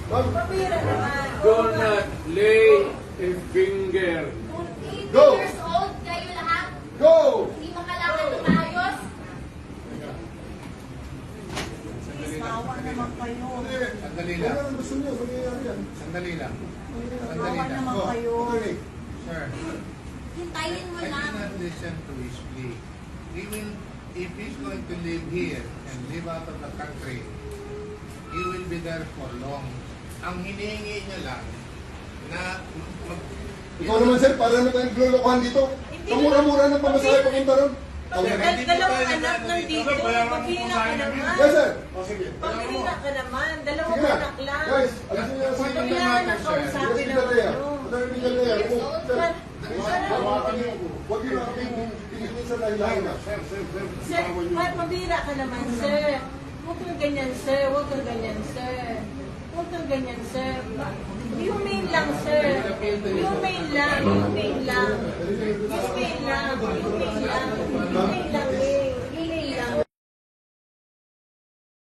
Papira naman. Do not lay a finger. 80 Go! years old kayo lahat. Go! Hindi makalakad ng maayos. Please, maawa naman kayo. Sandali Ano lang. ang gusto niyo? Mangyayari yan. Sandali lang. Sandali Maawa lang. naman kayo. Attorney. Sir, Hintayin mo I lang. cannot listen to his plea. He will, if he's going to live here and live out of the country, he will be there for long. Ang hinihingi niya lang na Ikaw naman sir, para na tayong glolokohan dito. Kamura-mura ng pamasahe papunta ron. Dalawang anak nandito. Papira ka naman. Yes sir. Papira ka naman. Dalawang Sige na. anak lang. Guys, alisin niyo na si Kailangan na kausapin Yes, ng Galea. ano. Attorney Galea. Sir, huwag niyo na kaming tingin sa lahilahin na. Sir, pabira ka naman, sir. Huwag kang ganyan, sir. Huwag kang ganyan, sir. Huwag kang ganyan, sir. Humane lang, sir. Humane lang. Humane lang. Humane lang. Humane lang. Humane